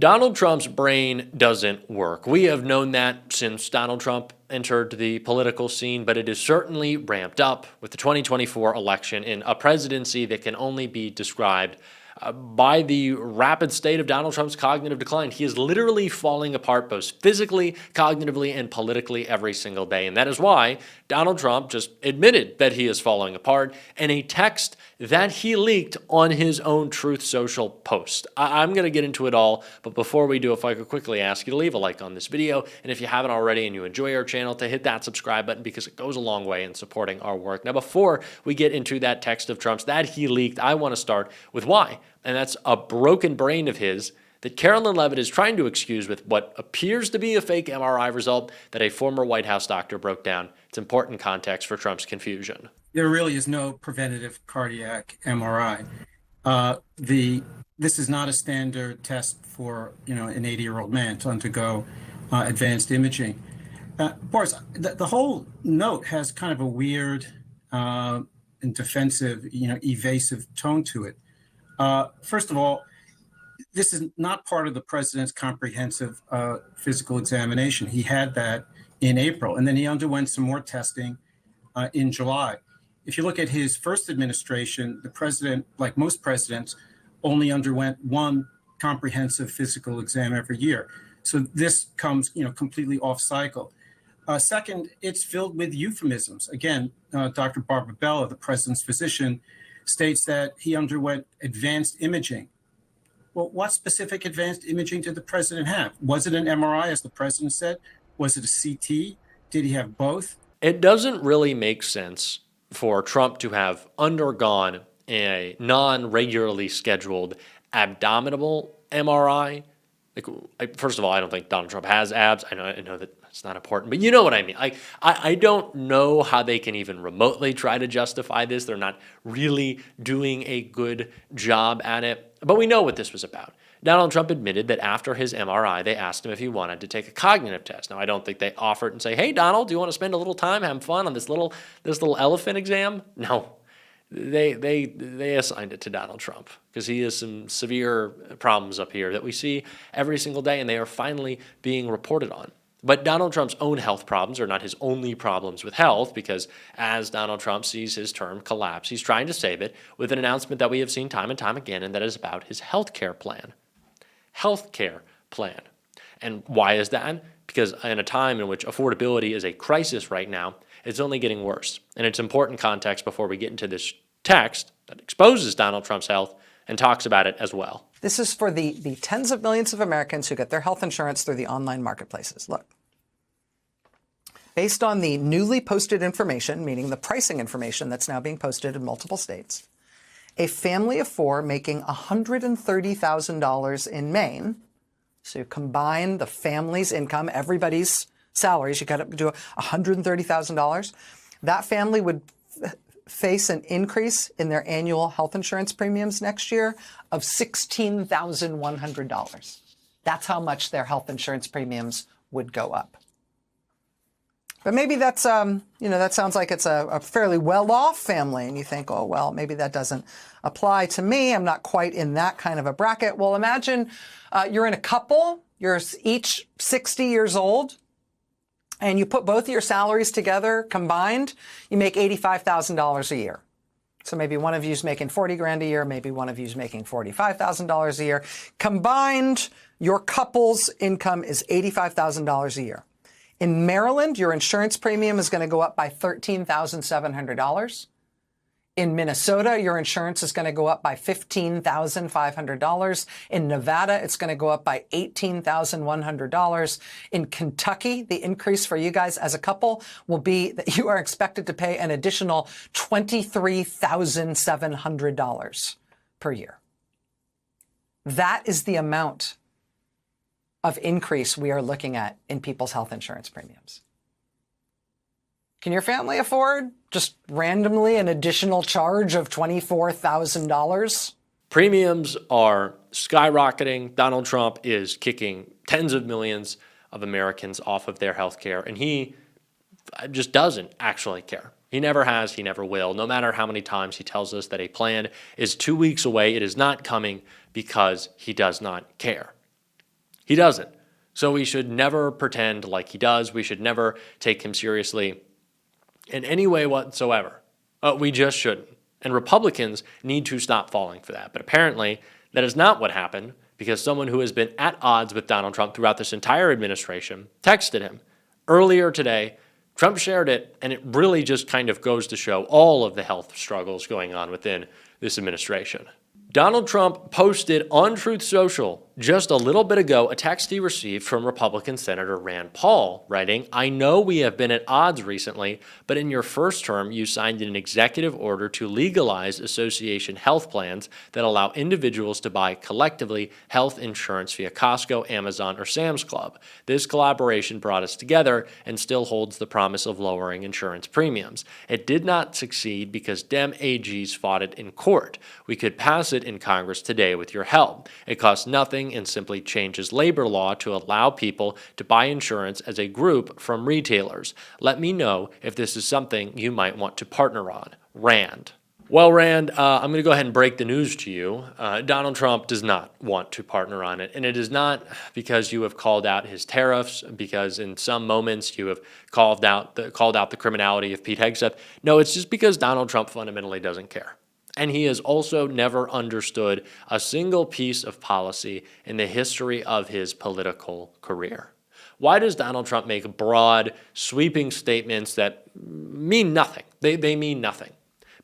Donald Trump's brain doesn't work. We have known that since Donald Trump entered the political scene, but it is certainly ramped up with the 2024 election in a presidency that can only be described by the rapid state of Donald Trump's cognitive decline. He is literally falling apart both physically, cognitively, and politically every single day. And that is why Donald Trump just admitted that he is falling apart in a text that he leaked on his own Truth Social post. I'm going to get into it all, but before we do, if I could quickly ask you to leave a like on this video, and if you haven't already and you enjoy our channel, to hit that subscribe button because it goes a long way in supporting our work. Now, before we get into that text of Trump's that he leaked, I want to start with why. And that's a broken brain of his that Carolyn Levitt is trying to excuse with what appears to be a fake MRI result that a former White House doctor broke down. It's important context for Trump's confusion. There really is no preventative cardiac MRI. This is not a standard test for an 80-year-old man to undergo advanced imaging. Boris, the whole note has kind of a weird and defensive, evasive tone to it. First of all, this is not part of the president's comprehensive physical examination. He had that in April, and then he underwent some more testing in July. If you look at his first administration, the president, like most presidents, only underwent one comprehensive physical exam every year. So this comes, completely off cycle. Second, it's filled with euphemisms. Again, Dr. Barbara Bella, the president's physician, states that he underwent advanced imaging. Well, what specific advanced imaging did the president have? Was it an MRI, as the president said? Was it a CT? Did he have both? It doesn't really make sense for Trump to have undergone a non-regularly scheduled abdominal MRI. First of all, I don't think Donald Trump has abs. I know that it's not important, but you know what I mean. I don't know how they can even remotely try to justify this. They're not really doing a good job at it. But we know what this was about. Donald Trump admitted that after his MRI, they asked him if he wanted to take a cognitive test. Now, I don't think they offered and say, "Hey, Donald, do you want to spend a little time having fun on this little elephant exam?" No. They assigned it to Donald Trump because he has some severe problems up here that we see every single day, and they are finally being reported on. But Donald Trump's own health problems are not his only problems with health, because as Donald Trump sees his term collapse, he's trying to save it with an announcement that we have seen time and time again, and that is about his health care plan. Healthcare plan. And why is that? Because in a time in which affordability is a crisis right now, it's only getting worse. And it's important context before we get into this text that exposes Donald Trump's health and talks about it as well. This is for the tens of millions of Americans who get their health insurance through the online marketplaces. Look, based on the newly posted information, meaning the pricing information that's now being posted in multiple states, a family of four making $130,000 in Maine, so you combine the family's income, everybody's salaries, you got to do $130,000, that family would face an increase in their annual health insurance premiums next year of $16,100. That's how much their health insurance premiums would go up. But maybe that's, that sounds like it's a fairly well-off family, and you think, oh, well, maybe that doesn't apply to me. I'm not quite in that kind of a bracket. Well, imagine you're in a couple, you're each 60 years old, and you put both of your salaries together combined, you make $85,000 a year. So maybe one of you's making 40 grand a year, maybe one of you's making $45,000 a year. Combined, your couple's income is $85,000 a year. In Maryland, your insurance premium is going to go up by $13,700. In Minnesota, your insurance is going to go up by $15,500. In Nevada, it's going to go up by $18,100. In Kentucky, the increase for you guys as a couple will be that you are expected to pay an additional $23,700 per year. That is the amount of increase we are looking at in people's health insurance premiums. Can your family afford just randomly an additional charge of $24,000? Premiums are skyrocketing. Donald Trump is kicking tens of millions of Americans off of their health care, and he just doesn't actually care. He never has, he never will. No matter how many times he tells us that a plan is 2 weeks away, it is not coming because he does not care. He doesn't. So we should never pretend like he does. We should never take him seriously in any way whatsoever. We just shouldn't. And Republicans need to stop falling for that. But apparently, that is not what happened, because someone who has been at odds with Donald Trump throughout this entire administration texted him earlier today. Trump shared it, and it really just kind of goes to show all of the health struggles going on within this administration. Donald Trump posted on Truth Social just a little bit ago a text he received from Republican Senator Rand Paul, writing, "I know we have been at odds recently, but in your first term, you signed an executive order to legalize association health plans that allow individuals to buy collectively health insurance via Costco, Amazon, or Sam's Club. This collaboration brought us together and still holds the promise of lowering insurance premiums. It did not succeed because Dem AGs fought it in court. We could pass it in Congress today with your help. It costs nothing and simply changes labor law to allow people to buy insurance as a group from retailers. Let me know if this is something you might want to partner on. Rand." Well, Rand, I'm going to go ahead and break the news to you. Donald Trump does not want to partner on it. And it is not because you have called out his tariffs, because in some moments you have called out the criminality of Pete Hegseth. No, it's just because Donald Trump fundamentally doesn't care. And he has also never understood a single piece of policy in the history of his political career. Why does Donald Trump make broad, sweeping statements that mean nothing? They mean nothing.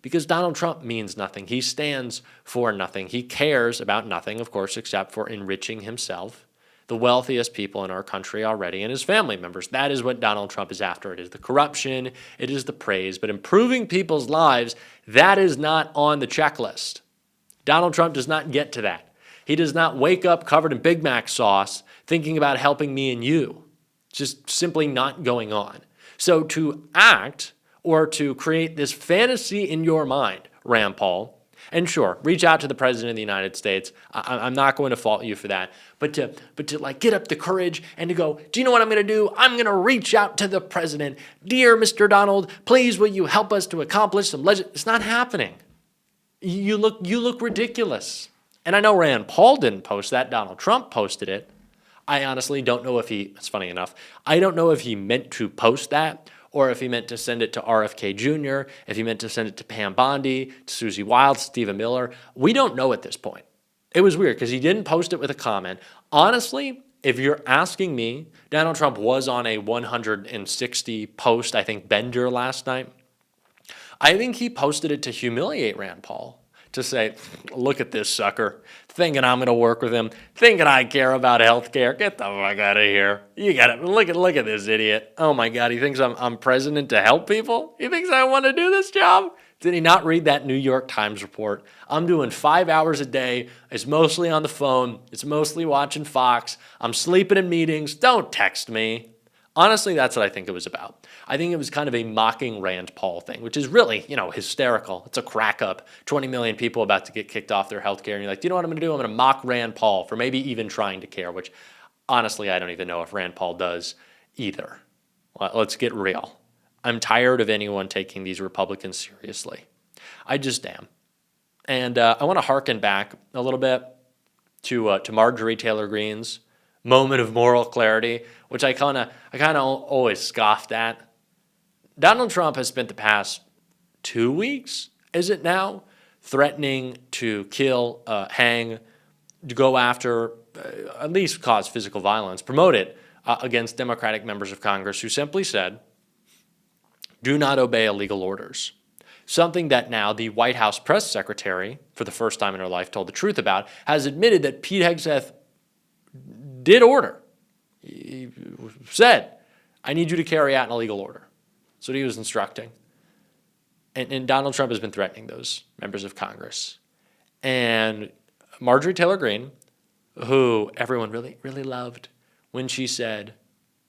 Because Donald Trump means nothing. He stands for nothing. He cares about nothing, of course, except for enriching himself, the wealthiest people in our country already, and his family members. That is what Donald Trump is after. It is the corruption, it is the praise, but improving people's lives, that is not on the checklist. Donald Trump does not get to that. He does not wake up covered in Big Mac sauce thinking about helping me and you. It's just simply not going on. So to act or to create this fantasy in your mind, Rand Paul, and sure, reach out to the President of the United States. I'm not going to fault you for that. But to like get up the courage and to go, do you know what I'm going to do? I'm going to reach out to the President. Dear Mr. Donald, please will you help us to accomplish some It's not happening. You look ridiculous. And I know Rand Paul didn't post that. Donald Trump posted it. I honestly don't know if it's funny enough, I don't know if he meant to post that, or if he meant to send it to RFK Jr., if he meant to send it to Pam Bondi, to Susie Wild, Stephen Miller. We don't know at this point. It was weird because he didn't post it with a comment. Honestly, if you're asking me, Donald Trump was on a 160 post, I think, bender last night. I think he posted it to humiliate Rand Paul, to say, look at this sucker, thinking I'm going to work with him, thinking I care about healthcare. Get the fuck out of here. You got to look at this idiot. Oh my God, he thinks I'm president to help people? He thinks I want to do this job? Did he not read that New York Times report? I'm doing 5 hours a day. It's mostly on the phone. It's mostly watching Fox. I'm sleeping in meetings. Don't text me. Honestly, that's what I think it was about. I think it was kind of a mocking Rand Paul thing, which is really, hysterical. It's a crack up. 20 million people about to get kicked off their health care. And you're like, do you know what I'm going to do? I'm going to mock Rand Paul for maybe even trying to care, which honestly, I don't even know if Rand Paul does either. Well, let's get real. I'm tired of anyone taking these Republicans seriously. I just am. And I want to hearken back a little bit to Marjorie Taylor Greene's moment of moral clarity, which I kind of always scoffed at. Donald Trump has spent the past 2 weeks, is it now, threatening to kill, hang, to go after, at least cause physical violence, promote it against Democratic members of Congress who simply said, do not obey illegal orders. Something that now the White House press secretary, for the first time in her life, told the truth about, has admitted that Pete Hegseth did order. He said, I need you to carry out an illegal order. That's what he was instructing. And Donald Trump has been threatening those members of Congress. And Marjorie Taylor Greene, who everyone really, really loved when she said,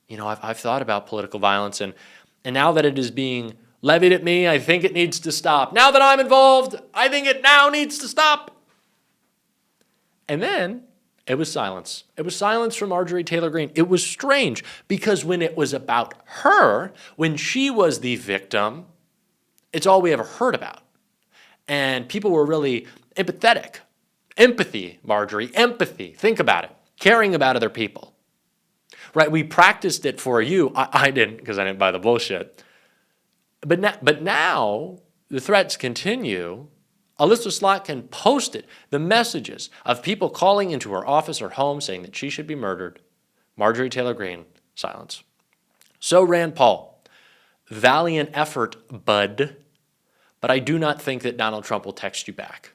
I've thought about political violence, and now that it is being levied at me, I think it needs to stop. Now that I'm involved, I think it now needs to stop. And then it was silence. It was silence from Marjorie Taylor Greene. It was strange because when it was about her, when she was the victim, it's all we ever heard about. And people were really empathetic. Empathy, Marjorie, empathy. Think about it. Caring about other people. right? We practiced it for you. I didn't, because I didn't buy the bullshit. But now the threats continue. Alyssa Slott can post it. The messages of people calling into her office or home saying that she should be murdered. Marjorie Taylor Greene, silence. So Rand Paul, valiant effort, bud, but I do not think that Donald Trump will text you back.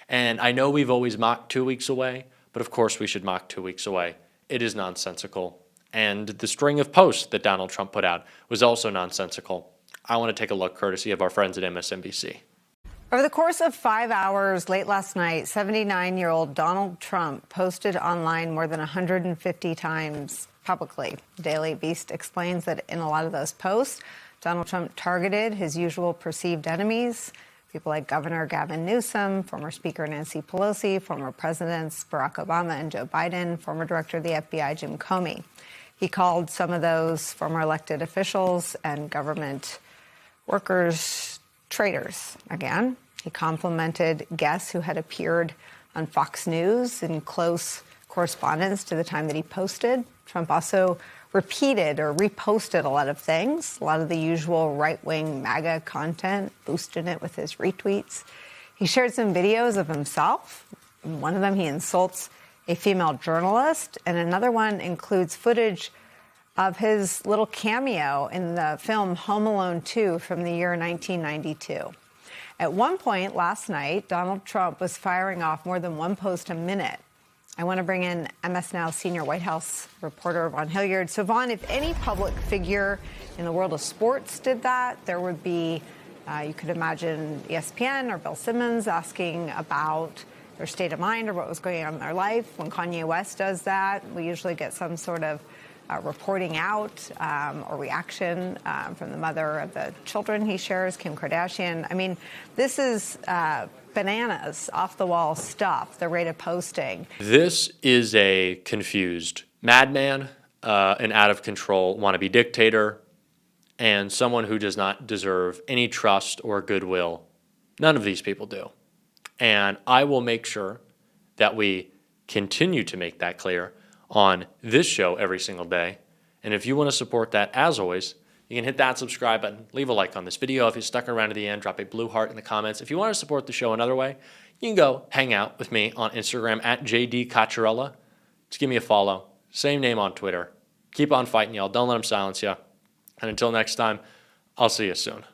And I know we've always mocked 2 weeks away, but of course we should mock 2 weeks away. It is nonsensical. And the string of posts that Donald Trump put out was also nonsensical. I want to take a look, courtesy of our friends at MSNBC. Over the course of 5 hours late last night, 79-year-old Donald Trump posted online more than 150 times publicly. Daily Beast explains that in a lot of those posts, Donald Trump targeted his usual perceived enemies, people like Governor Gavin Newsom, former Speaker Nancy Pelosi, former Presidents Barack Obama and Joe Biden, former Director of the FBI Jim Comey. He called some of those former elected officials and government workers traitors again. He complimented guests who had appeared on Fox News in close correspondence to the time that he posted. Trump also repeated or reposted a lot of things, a lot of the usual right-wing MAGA content, boosting it with his retweets. He shared some videos of himself. In one of them, he insults a female journalist, and another one includes footage of his little cameo in the film Home Alone 2 from the year 1992. At one point last night, Donald Trump was firing off more than one post a minute. I want to bring in MS Now senior White House reporter Vaughn Hilliard. So Vaughn, if any public figure in the world of sports did that, there would be, you could imagine ESPN or Bill Simmons asking about their state of mind or what was going on in their life. When Kanye West does that, we usually get some sort of reporting out or reaction from the mother of the children he shares, Kim Kardashian. I mean, this is bananas, off-the-wall stuff, the rate of posting. This is a confused madman, an out-of-control wannabe dictator, and someone who does not deserve any trust or goodwill. None of these people do. And I will make sure that we continue to make that clear on this show every single day. And if you want to support that, as always, you can hit that subscribe button, leave a like on this video. If you stuck around to the end, drop a blue heart in the comments. If you want to support the show another way, you can go hang out with me on Instagram at JD Cocchiarella. Just give me a follow. Same name on Twitter. Keep on fighting, y'all. Don't let them silence you. And until next time, I'll see you soon.